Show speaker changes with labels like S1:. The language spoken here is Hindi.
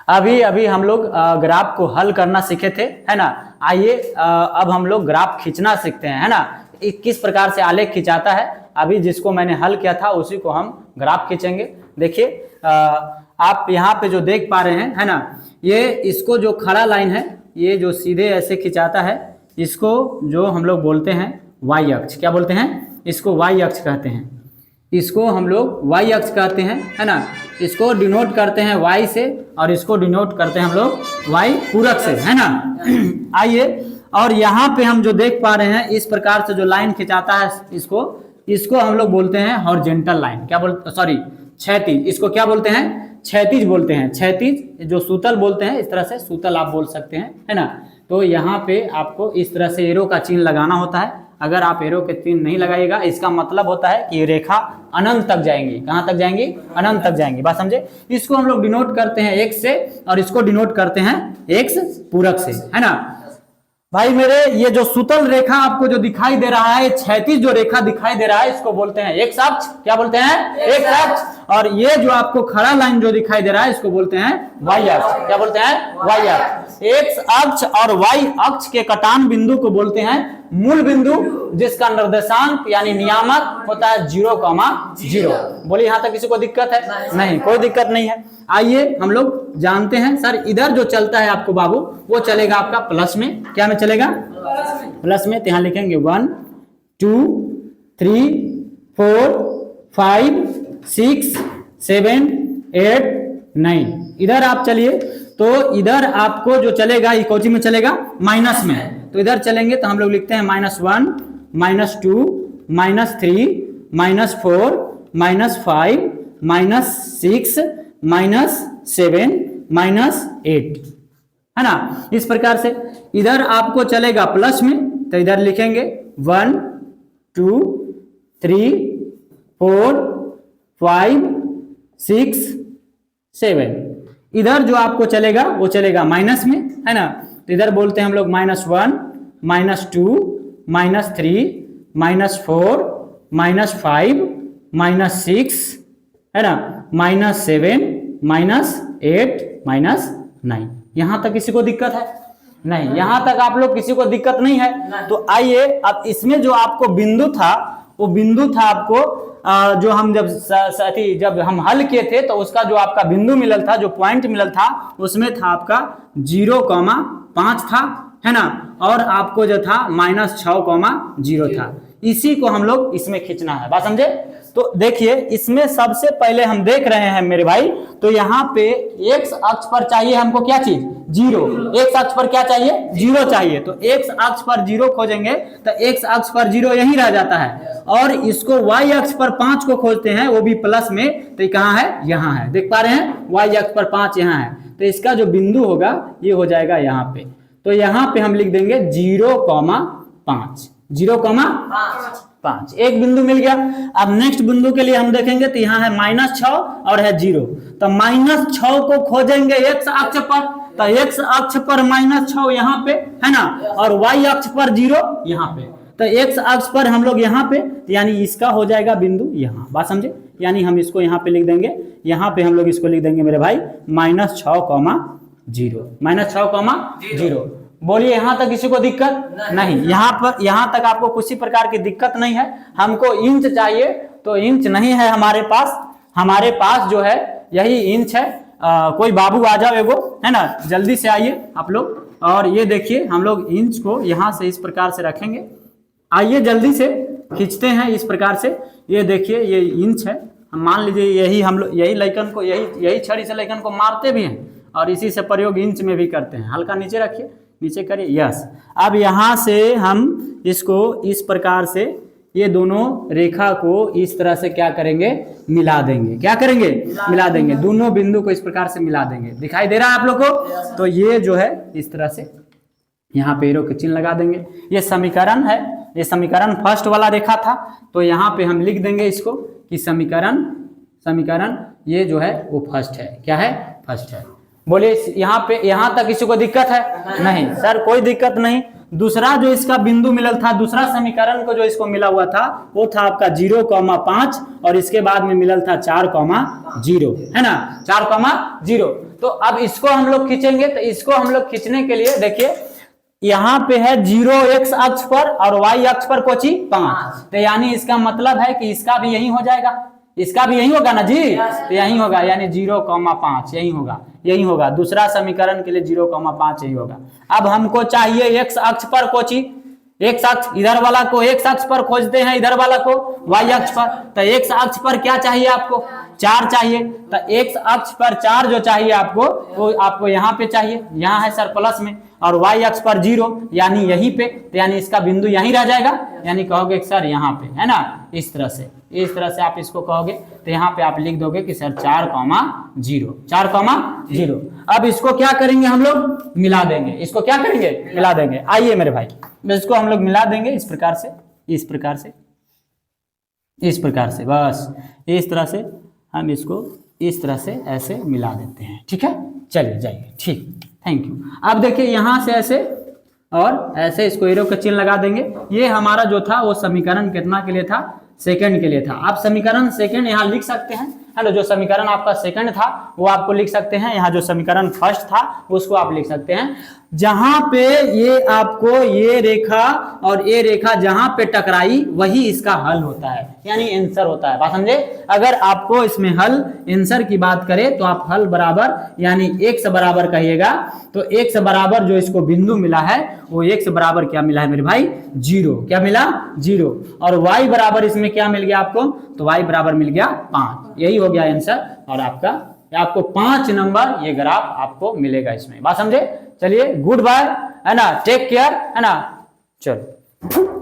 S1: अभी अभी हम लोग ग्राफ को हल करना सीखे थे, है ना। आइए अब हम लोग ग्राफ खींचना सीखते हैं, है ना। किस प्रकार से आलेख खिंचाता है, अभी जिसको मैंने हल किया था उसी को हम ग्राफ खींचेंगे। देखिए आप यहाँ पे जो देख पा रहे हैं, है ना, ये इसको जो खड़ा लाइन है ये जो सीधे ऐसे खिंचाता है, इसको जो हम लोग बोलते हैं वाई अक्ष। क्या बोलते हैं? इसको वाई अक्ष कहते हैं। इसको हम लोग वाई अक्ष कहते हैं, है ना। इसको डिनोट करते हैं वाई से और इसको डिनोट करते हैं हम लोग वाई पूरक से, है ना। आइए, और यहाँ पे हम जो देख पा रहे हैं इस प्रकार से जो लाइन खिंचाता है इसको हम लोग बोलते हैं हॉरिजॉन्टल लाइन। क्या बोलते, सॉरी, क्षैतिज। इसको क्या बोलते हैं? क्षैतिज बोलते हैं। क्षैतिज जो सूतल बोलते हैं, इस तरह से सूतल आप बोल सकते हैं, है ना। तो यहाँ पे आपको इस तरह से एरो का चिन्ह लगाना होता है। अगर आप एरो के चिन्ह नहीं लगाइएगा, इसका मतलब होता है कि रेखा अनंत तक जाएंगी। कहाँ तक जाएंगी? अनंत तक जाएंगी। बात समझे? इसको हम लोग डिनोट करते हैं एक्स से और इसको डिनोट करते हैं एक्स पूरक से, है ना। भाई मेरे, ये जो सुतल रेखा आपको जो दिखाई दे रहा है, क्षैतिज जो रेखा दिखाई दे रहा है, इसको बोलते हैं एक्स अक्ष। क्या बोलते हैं? एक्स अक्ष। और ये जो आपको खड़ा लाइन जो दिखाई दे रहा है इसको बोलते हैं वाई अक्ष। क्या बोलते हैं? वाई अक्ष। एक्स अक्ष और वाई अक्ष के कटान बिंदु को बोलते हैं मूल बिंदु, जिसका निर्देशांक यानी नियामक होता है 0,0। बोलिए, यहाँ तक किसी को दिक्कत है? नहीं, कोई दिक्कत नहीं है। आइए हम लोग जानते हैं, सर इधर जो चलता है आपको बाबू, वो चलेगा आपका प्लस में। क्या में चलेगा? प्लस में। तो यहाँ लिखेंगे 1 2 3 4 5 6 7 8 9। इधर आप चलिए, तो इधर आपको जो चलेगा ये कोची में चलेगा? माइनस में। तो इधर चलेंगे तो हम लोग लिखते हैं -1 -2 -3 -4 -5 -6 -7 -8, है ना। इस प्रकार से इधर आपको चलेगा प्लस में, तो इधर लिखेंगे 1 2 3 4 5 6 7। इधर जो आपको चलेगा वो चलेगा माइनस में, है ना। तो इधर बोलते हैं हम लोग -1 -2 -3 -4 -5 -6, है ना, -7 -8 -9। यहां तक किसी को दिक्कत है? नहीं, यहां तक आप लोग किसी को दिक्कत नहीं है। तो आइए, अब इसमें जो आपको बिंदु था, वो बिंदु था आपको जो हम जब हम हल किए थे तो उसका जो आपका बिंदु मिलल था, जो पॉइंट मिलल था, उसमें था आपका 0,5 था, है ना। और आपको जो था -6,0 था। इसी को हम लोग इसमें खींचना है। बात समझे? तो देखिए, इसमें सबसे पहले हम देख रहे हैं मेरे भाई, तो यहाँ पे एक्स अक्ष पर चाहिए हमको क्या चीज? 0। एक्स अक्ष पर क्या चाहिए? 0 चाहिए। तो एक्स अक्ष पर 0 खोजेंगे तो एक्स अक्ष पर 0 यही रह जाता है। और इसको वाई अक्ष पर 5 को खोजते हैं, वो भी प्लस में, तो कहाँ है? यहाँ है। देख पा रहे हैं? वाई अक्ष पर 5 यहाँ है। तो इसका जो बिंदु होगा ये हो जाएगा यहाँ पे। तो यहाँ पे हम लिख देंगे 0,5। 0,5 एक बिंदु मिल गया। अब नेक्स्ट बिंदु के लिए हम देखेंगे तो यहाँ है -6 और है 0। तो -6 को खोजेंगे एक्स अक्ष पर, तो एक्स अक्ष पर -6 यहाँ पे, है ना, और वाई अक्ष पर 0 यहाँ पे। तो एक्स अक्ष पर हम लोग यहाँ पे, यानी इसका हो जाएगा बिंदु यहाँ। बात समझे? यानी हम इसको यहाँ पे लिख देंगे, यहाँ पे हम लोग इसको लिख देंगे मेरे भाई -6,0 -6,0। बोलिए, यहाँ तक किसी को दिक्कत? नहीं। यहाँ तक आपको किसी प्रकार की दिक्कत नहीं है। हमको इंच चाहिए, तो इंच नहीं है हमारे पास। हमारे पास जो है यही इंच है। कोई बाबू आ जाओ एगो, है ना, जल्दी से आइए आप लोग। और ये देखिए, हम लोग इंच को यहाँ से इस प्रकार से रखेंगे। आइए जल्दी से खींचते हैं इस प्रकार से। ये देखिए, ये इंच है। हम मान लीजिए यही हम लोग यही लैकन को यही छड़ी से लैकन को मारते भी हैं और इसी से प्रयोग इंच में भी करते हैं। हल्का नीचे रखिए, नीचे करिए, यस। अब यहाँ से हम इसको इस प्रकार से ये दोनों रेखा को इस तरह से क्या करेंगे? मिला देंगे। क्या करेंगे? मिला देंगे। दोनों बिंदु को इस प्रकार से मिला देंगे। दिखाई दे रहा है आप लोग को? तो ये जो है इस तरह से यहाँ पे एरो के चिन्ह लगा देंगे। ये समीकरण है, ये समीकरण फर्स्ट वाला रेखा था। तो यहाँ पे हम लिख देंगे इसको कि समीकरण ये जो है वो फर्स्ट है। क्या है? फर्स्ट है। बोलिए, यहाँ तक किसी को दिक्कत है? नहीं सर, कोई दिक्कत नहीं। दूसरा जो इसका बिंदु मिलल था, दूसरा समीकरण को जो इसको मिला हुआ था वो था आपका 0,5 और इसके बाद में मिलल था 4,0 है ना, 4,0। तो अब इसको हम लोग खींचेंगे। तो इसको हम लोग खींचने के लिए देखिए यहाँ पे है 0 x अक्ष पर और y अक्ष पर कोची 5, तो यानी इसका मतलब है कि इसका भी यही हो जाएगा, इसका भी यही होगा ना जी, तो यही होगा, यानी 0,5 यही होगा, यही होगा। दूसरा समीकरण के लिए 0,5 यही होगा। अब हमको चाहिए x अक्ष पर कोची, x अक्ष, इधर वाला को x अक्ष पर खोजते हैं, इधर वाला को y अक्ष पर। तो x अक्ष पर क्या चाहिए आपको, 4 चाहिए। तो x अक्ष पर 4 जो चाहिए आपको वो आपको यहाँ पे चाहिए, यहाँ है सर प्लस में, और y अक्ष पर 0 यानी यहीं पे, तो यानी इसका बिंदु यहीं रह जाएगा, यानी कहोगे कि सर यहाँ पे, है ना, इस तरह से आप इसको कहोगे। तो यहाँ पे आप लिख दोगे कि सर 4,0, 4,0। अब इसको क्या करेंगे हम लोग, मिला देंगे। इसको क्या करेंगे, मिला देंगे। आइए मेरे भाई, इसको हम लोग मिला देंगे इस प्रकार से, इस प्रकार से, इस प्रकार से, बस इस तरह से हम इसको इस तरह से ऐसे मिला देते हैं। ठीक है, चलिए जाइए, ठीक, थैंक यू। अब देखिए यहाँ से ऐसे और ऐसे इसको एरो का चिन्ह लगा देंगे। ये हमारा जो था वो समीकरण कितना के लिए था, सेकंड के लिए था। आप समीकरण सेकंड यहाँ लिख सकते हैं, है ना, जो समीकरण आपका सेकंड था वो आपको लिख सकते हैं। यहाँ जो समीकरण फर्स्ट था उसको आप लिख सकते हैं। जहां पे ये आपको ये रेखा और ये रेखा जहां पे टकराई वही इसका हल होता है, यानी आंसर होता है। बात समझे? अगर आपको इसमें हल आंसर की बात करें तो आप हल बराबर यानी x बराबर कहिएगा। तो x बराबर जो इसको बिंदु मिला है वो x बराबर क्या मिला है मेरे भाई, 0। क्या मिला, 0। और y बराबर इसमें क्या मिल गया आपको, तो y बराबर मिल गया 5। यही हो गया आंसर, और आपको 5 नंबर ये ग्राफ आपको मिलेगा इसमें। बात समझे? चलिए, गुड बाय, है ना, टेक केयर, है ना, चलो।